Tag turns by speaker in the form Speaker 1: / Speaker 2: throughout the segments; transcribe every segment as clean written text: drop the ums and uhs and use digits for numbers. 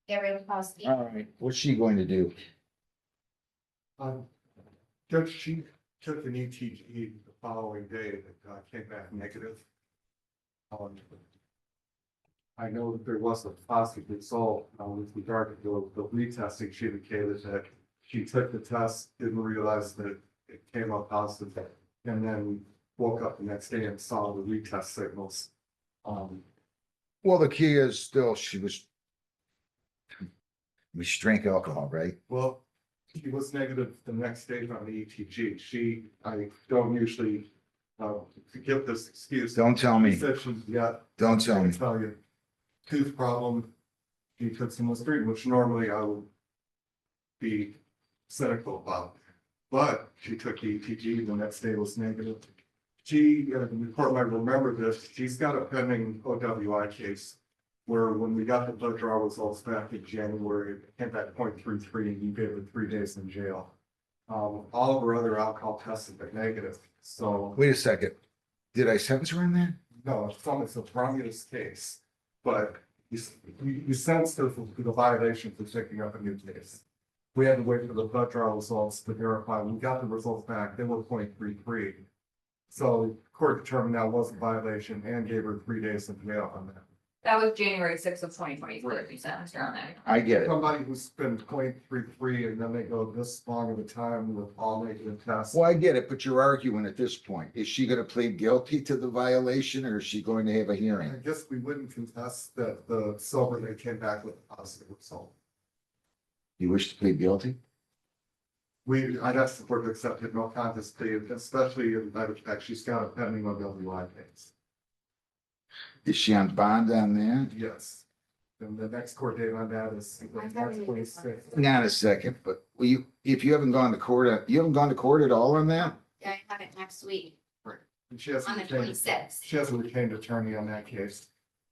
Speaker 1: Gary Kowski.
Speaker 2: All right, what's she going to do?
Speaker 3: Judge, she took an ETG the following day that came back negative. I know that there was a positive result with regard to the retesting. She indicated that she took the test, didn't realize that it came up positive, and then woke up the next day and saw the retest signals.
Speaker 2: Well, the key is still she drank alcohol, right?
Speaker 3: Well, she was negative the next day on the ETG. I don't usually give this excuse.
Speaker 2: Don't tell me.
Speaker 3: She said she, yeah.
Speaker 2: Don't tell
Speaker 3: I
Speaker 2: me.
Speaker 3: can tell you, tooth problem. She took some Listerine, which normally I would be cynical about. But she took the ETG, the next day was negative. She, the court might remember this, she's got a pending OWI case where when we got the blood draw results back in January, it came back 0.33 and you gave her 3 days in jail. All of her other alcohol tests have been negative, so.
Speaker 2: Wait a second. Did I sentence her on that?
Speaker 3: No, it's a Romulus case, but you sense the violation for taking up a new case. We had to wait for the blood draw results to verify. We got the results back, they were 0.33. So court determined that was a violation and gave her 3 days in jail on that.
Speaker 1: That was January 6th of 2024, you sentenced her on that.
Speaker 2: I get it.
Speaker 3: Somebody who's been 0.33 and then they go this long of a time with all negative tests.
Speaker 2: Well, I get it, but you're arguing at this point. Is she gonna plead guilty to the violation or is she going to have a
Speaker 3: I
Speaker 2: hearing?
Speaker 3: guess we wouldn't contest that the silver they came back with a positive result.
Speaker 2: You wish to plead guilty?
Speaker 3: I'd ask the court to accept it, no contest plea, especially in light of the fact she's got a pending OWI case.
Speaker 2: Is she on bond on that?
Speaker 3: Yes. And the next court date on that is March 26th.
Speaker 2: Hang on a second, but if you haven't gone to court, you haven't gone to court at all on that?
Speaker 1: Yeah, I have it next week
Speaker 3: And she hasn't
Speaker 1: on the
Speaker 3: retained,
Speaker 1: 26th.
Speaker 3: she hasn't retained attorney on that case.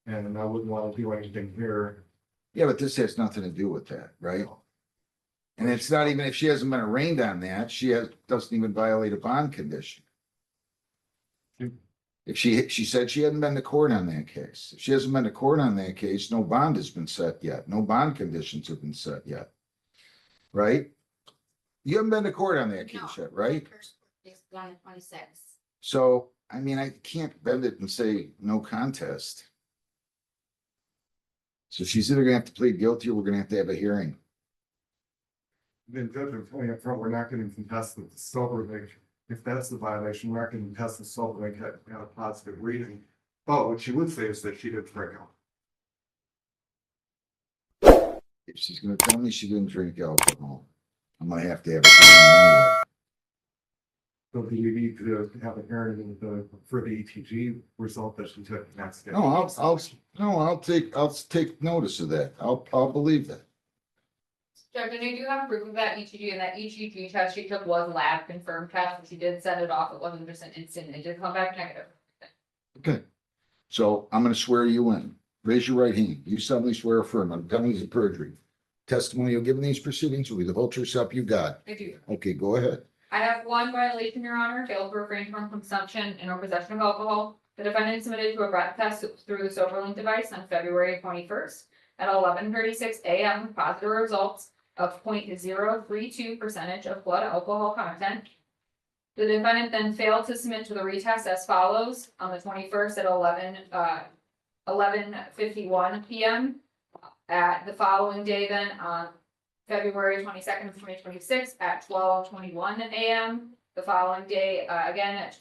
Speaker 3: And I wouldn't want to do anything here.
Speaker 2: Yeah, but this has nothing to do with that, right? And it's not even, if she hasn't been arraigned on that, doesn't even violate a bond condition. If she said she hadn't been to court on that case, if she hasn't been to court on that case, no bond has been set yet, no bond conditions have been set yet. Right? You haven't been to court on that case yet, right?
Speaker 1: First court is on the 26th.
Speaker 2: So, I mean, I can't bend it and say no contest. So she's either gonna have to plead guilty or we're gonna have a hearing.
Speaker 3: Then judge, I'm telling you up front, we're not going to contest the silver link. If that's the violation, we're not going to contest the silver link had a positive reading. But what she would say is that she did drink alcohol.
Speaker 2: If she's gonna tell me she didn't drink alcohol, I might have to have a hearing anyway.
Speaker 3: So do you need to have a hearing for the ETG result that she took the next day?
Speaker 2: No, I'll take notice of that. I'll believe that.
Speaker 1: Judge, and I do have proof of that ETG, and that ETG test she took was lab confirmed test, and she did send it off, it wasn't just an instant, it did come back negative.
Speaker 2: Okay. So I'm gonna swear you in. Raise your right hand. You solemnly swear or affirm on penalty of perjury. Testimony you'll give in these proceedings will be the whole truth self you got.
Speaker 1: I do.
Speaker 2: Okay, go ahead.
Speaker 1: I have one violation, Your Honor, failed to refrain from consumption and or possession of alcohol. The defendant submitted to a breath test through the SoberLink device on February 21st at 11:36 a.m. with positive results of 0.032% of blood alcohol content. The defendant then failed to submit to the retest as follows on the 21st at 11:51 p.m. At the following day then on February 22nd of 2026 at 12:21 a.m. The following day, again at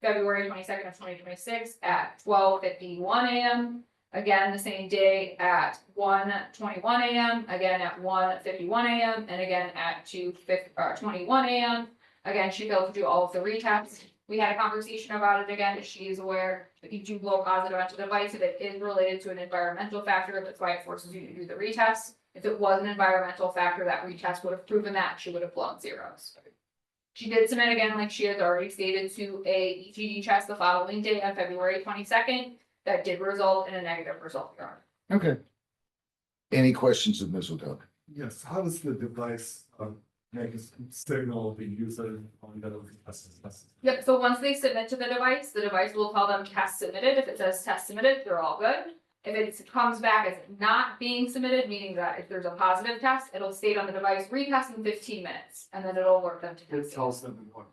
Speaker 1: February 22nd of 2026 at 12:51 a.m. Again, the same day at 1:21 a.m., again at 1:51 a.m., and again at 2:21 a.m. Again, she failed to do all of the retests. We had a conversation about it again. She is aware that you do blow positive onto the device if it is related to an environmental factor. That's why it forces you to do the retest. If it was an environmental factor, that retest would have proven that she would have blown zeros. She did submit again, like she has already stated, to a ETG test the following day on February 22nd. That did result in a negative result, Your Honor.
Speaker 2: Okay. Any questions of Ms. O'Donnell?
Speaker 3: Yes, how does the device make a signal the user on the test?
Speaker 1: Yep, so once they submit to the device will tell them test submitted. If it says test submitted, they're all good. If it comes back as not being submitted, meaning that if there's a positive test, it'll state on the device, retest in 15 minutes, and then it'll alert them to
Speaker 3: It
Speaker 1: test.
Speaker 3: tells them in what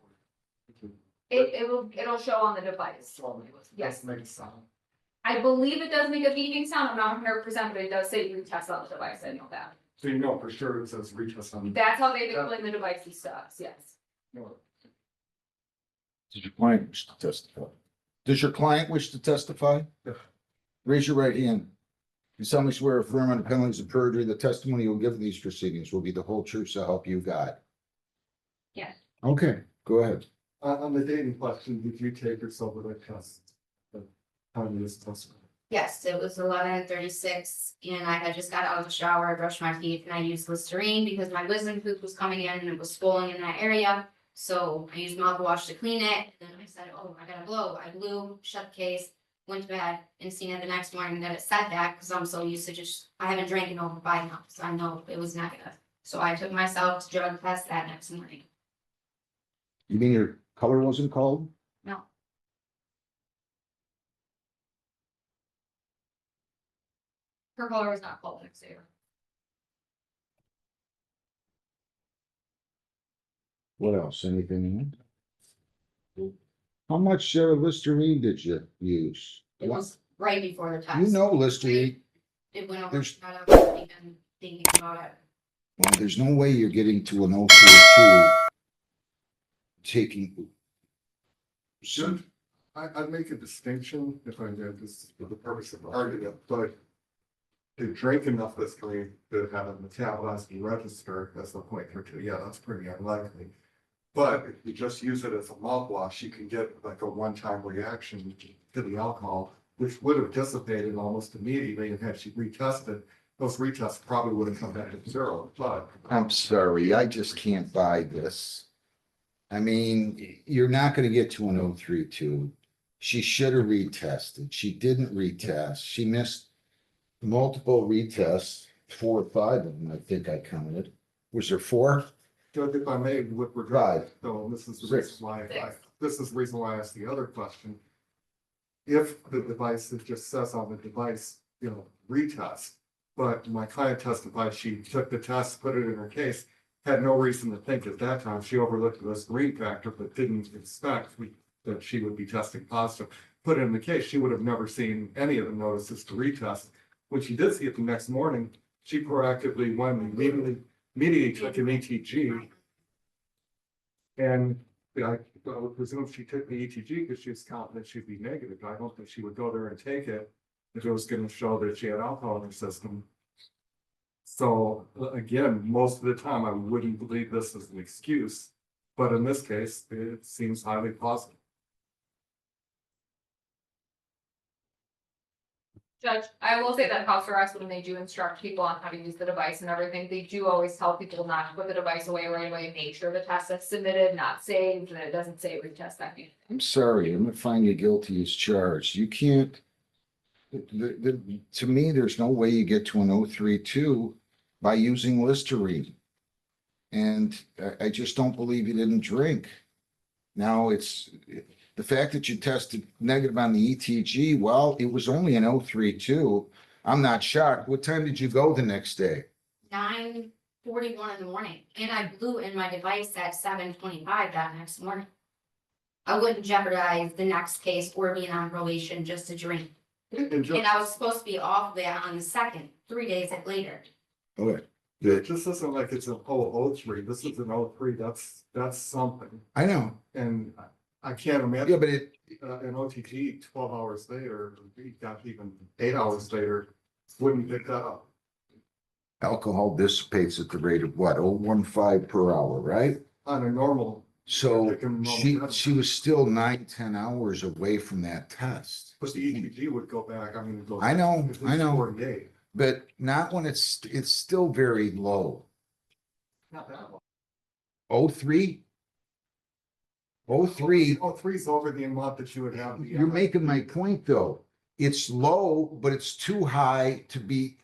Speaker 3: way.
Speaker 1: It'll show on the device. Yes.
Speaker 3: Make a sound.
Speaker 1: I believe it does make a beeping sound, I'm not 100%, but it does say retest on the device, I know that.
Speaker 3: So you know for sure it says retest on.
Speaker 1: That's how they've explained the device and stuff, yes.
Speaker 3: No.
Speaker 2: Does your client wish to testify? Does your client wish to testify?
Speaker 3: Yeah.
Speaker 2: Raise your right hand. You solemnly swear or affirm under penalties of perjury, the testimony you'll give in these proceedings will be the whole truth, so help you God.
Speaker 1: Yes.
Speaker 2: Okay, go ahead.
Speaker 3: On the dating question, did you take yourself with a test? How did this test?
Speaker 4: Yes, it was 11:36 and I had just got out of the shower, I brushed my teeth and I used Listerine because my wisdom tooth was coming in and it was swollen in that area. So I used mouthwash to clean it, and then I said, oh, I gotta blow. I blew, shut the case, went to bed, and seen it the next morning that it said that, because I'm so used to just, I haven't drank in over 5 months, so I know it was negative. So I took myself to drug test that next morning.
Speaker 2: You mean your color wasn't called?
Speaker 4: No,
Speaker 1: Her color was not called next day.
Speaker 2: What else? Anything else? How much Listerine did you use?
Speaker 4: it was right before the test.
Speaker 2: You know Listerine,
Speaker 4: It went over,
Speaker 2: there's-
Speaker 4: I wasn't even thinking about it.
Speaker 2: well, there's no way you're getting to an 032 taking.
Speaker 3: Should, I'd make a distinction if I did this for the purpose of argument, but to drink enough Listerine to have a metabolized and register, that's the 0.32, yeah, that's pretty unlikely. But if you just use it as a mouthwash, you can get like a one-time reaction to the alcohol, which would have dissipated almost immediately, and had she retested, those retests probably would have come back to 0, but.
Speaker 2: I'm sorry, I just can't buy this. I mean, you're not gonna get to an 032. She should have retested. She didn't retest. She missed multiple retests, 4 or 5 of them, I think I counted. Was there 4?
Speaker 3: Judge, if I may, with regard,
Speaker 2: Five.
Speaker 3: so this is the
Speaker 2: 6.
Speaker 3: reason why,
Speaker 1: Six.
Speaker 3: this is the reason why I asked the other question. If the device, it just says on the device, you know, retest, but my client testified she took the test, put it in her case, had no reason to think at that time, she overlooked the Listerine factor, but didn't expect that she would be testing positive. Put it in the case, she would have never seen any of the notices to retest. When she did see it the next morning, she proactively went and immediately took an ETG. And I would presume she took the ETG because she was confident she'd be negative. I don't think she would go there and take it if it was gonna show that she had alcohol in her system. So again, most of the time, I wouldn't believe this is an excuse, but in this case, it seems highly plausible.
Speaker 1: Judge, I will say that house arrest, when they do instruct people on how to use the device and everything, they do always tell people not to put the device away right away, make sure the test is submitted, not saved, and it doesn't say retest that.
Speaker 2: I'm sorry, I'm gonna find you guilty as charged. You can't. To me, there's no way you get to an 032 by using Listerine. And I just don't believe you didn't drink. Now, it's the fact that you tested negative on the ETG, well, it was only an 032. I'm not shocked. What time did you go the next day?
Speaker 4: 9:41 in the morning, and I blew in my device at 7:25 that next morning. I wouldn't jeopardize the next case or being on probation just to drink.
Speaker 3: And
Speaker 4: And I was supposed to be off that on the 2nd, 3 days later.
Speaker 2: Okay,
Speaker 3: it just isn't like it's an 003, this is an 03, that's something.
Speaker 2: I know.
Speaker 3: And I can't
Speaker 2: Yeah,
Speaker 3: imagine
Speaker 2: but it,
Speaker 3: an OTT 12 hours later, got even 8 hours later, wouldn't pick that up.
Speaker 2: alcohol dissipates at the rate of what, 0.15 per hour, right?
Speaker 3: On a normal,
Speaker 2: So she was still 9-10 hours away from that test.
Speaker 3: but the ETG would go back, I mean. it goes
Speaker 2: I know,
Speaker 3: at least
Speaker 2: I know.
Speaker 3: 48.
Speaker 2: But not when it's still very low.
Speaker 3: Not that long.
Speaker 2: 0.3? 0.3,
Speaker 3: 03 is over the amount that you would have.
Speaker 2: you're making my point though. It's low, but it's too high to be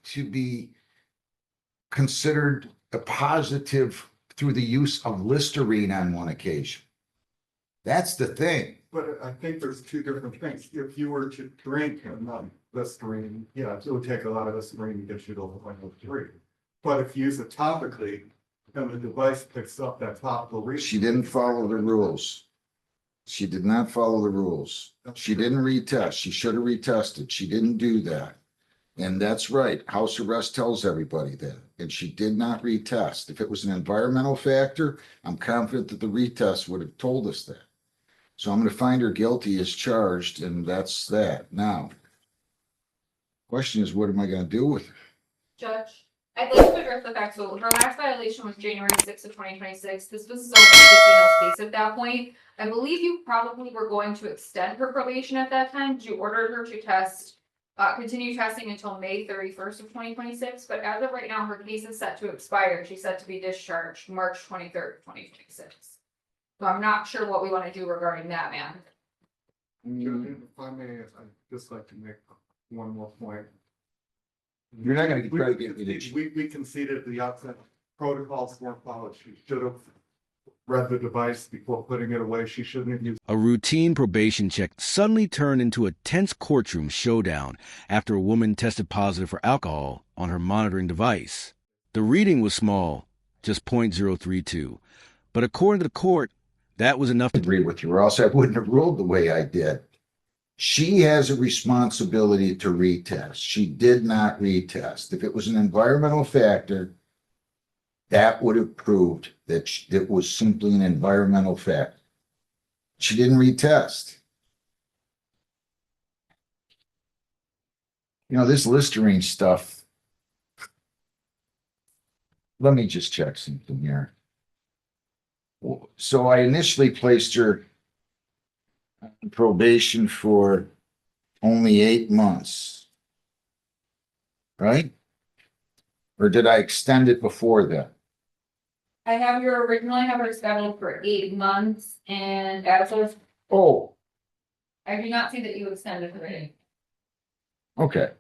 Speaker 2: considered a positive through the use of Listerine on one occasion. That's the thing.
Speaker 3: But I think there's two different things. If you were to drink enough Listerine, yeah, it would take a lot of Listerine to get you to 0.03. But if you use it topically, and the device picks up that topical reach.
Speaker 2: She didn't follow the rules. She did not follow the rules. She didn't retest. She should have retested. She didn't do that. And that's right. House arrest tells everybody that. And she did not retest. If it was an environmental factor, I'm confident that the retest would have told us that. So I'm going to find her guilty as charged, and that's that. Now, question is, what am I going to do with her?
Speaker 1: Judge, I'd like to address the fact, so her last violation was January 6th of 2026. This was so space at that point. I believe you probably were going to extend her probation at that time. You ordered her to test, continue testing until May 31st of 2026. But as of right now, her case is set to expire. She's set to be discharged March 23rd, 2026. So I'm not sure what we want to do regarding that, ma'am.
Speaker 3: If I may, I'd just like to make one more point.
Speaker 2: You're not going to try to get me to.
Speaker 3: We conceded the outset protocols weren't followed. She should have read the device before putting it away. She shouldn't have used.
Speaker 5: A routine probation check suddenly turned into a tense courtroom showdown after a woman tested positive for alcohol on her monitoring device. The reading was small, just .032, but according to the court, that was enough to
Speaker 2: Agree with you, or else I wouldn't have ruled the way I did. She has a responsibility to retest. She did not retest. If it was an environmental factor, that would have proved that it was simply an environmental factor. She didn't retest. You know, this Listerine stuff. Let me just check something here. So I initially placed her on probation for only 8 months. Right? Or did I extend it before that?
Speaker 1: I have your originally have her scheduled for 8 months, and as of,
Speaker 2: Oh,
Speaker 1: I do not see that you extended her rating.
Speaker 2: okay.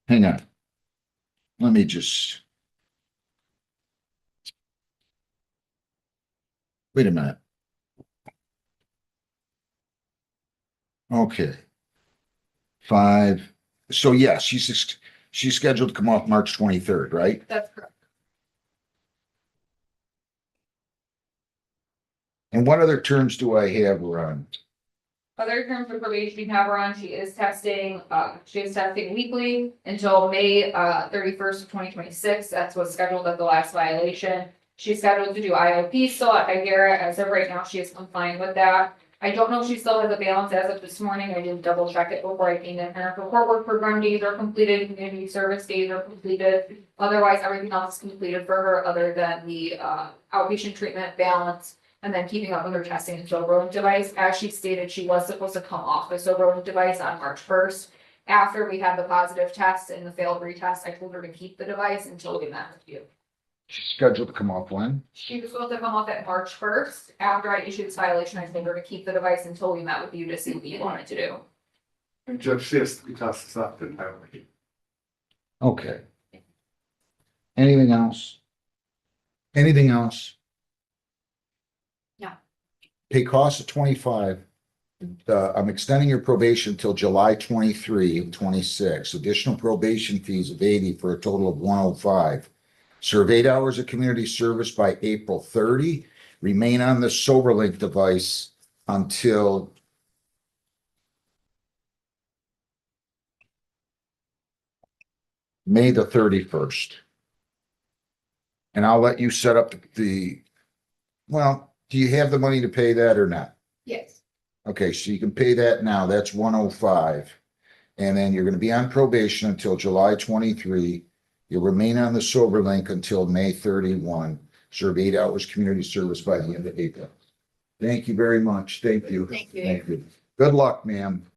Speaker 2: Hang on. Let me just. Wait a minute. Okay. 5. So yeah, she's scheduled to come off March 23rd, right?
Speaker 1: That's correct.
Speaker 2: And what other terms do I have her on?
Speaker 1: Other terms of probation you have her on, she is testing weekly until May 31st of 2026. That's what's scheduled at the last violation. She's scheduled to do IOP still at Higuera. As of right now, she is compliant with that. I don't know if she still has a balance as of this morning. I didn't double check it before I came in here. The court work program days are completed, community service days are completed. Otherwise, everything else is completed for her other than the outpatient treatment balance. And then keeping up with her testing and sober link device. As she stated, she was supposed to come off the sober link device on March 1st. After we had the positive test and the failed retest, I told her to keep the device until we met with you.
Speaker 2: She's scheduled to come off when?
Speaker 1: She was supposed to come off at March 1st. After I issued this violation, I told her to keep the device until we met with you to see what you wanted to do.
Speaker 3: And Judge, she has to be tested up entirely.
Speaker 2: Okay. Anything else? Anything else?
Speaker 4: No.
Speaker 2: Pay costs of 25. I'm extending your probation until July 23 of 26. Additional probation fees of 80 for a total of 105. Serve 8 hours of community service by April 30. Remain on the SoberLink device until May the 31st. And I'll let you set up well, do you have the money to pay that or not?
Speaker 1: Yes.
Speaker 2: Okay, so you can pay that now. That's 105. And then you're going to be on probation until July 23. You'll remain on the SoberLink until May 31. Serve 8 hours community service by the end of April. Thank you very much. Thank you.
Speaker 4: Thank you.
Speaker 2: Thank you. Good luck, ma'am.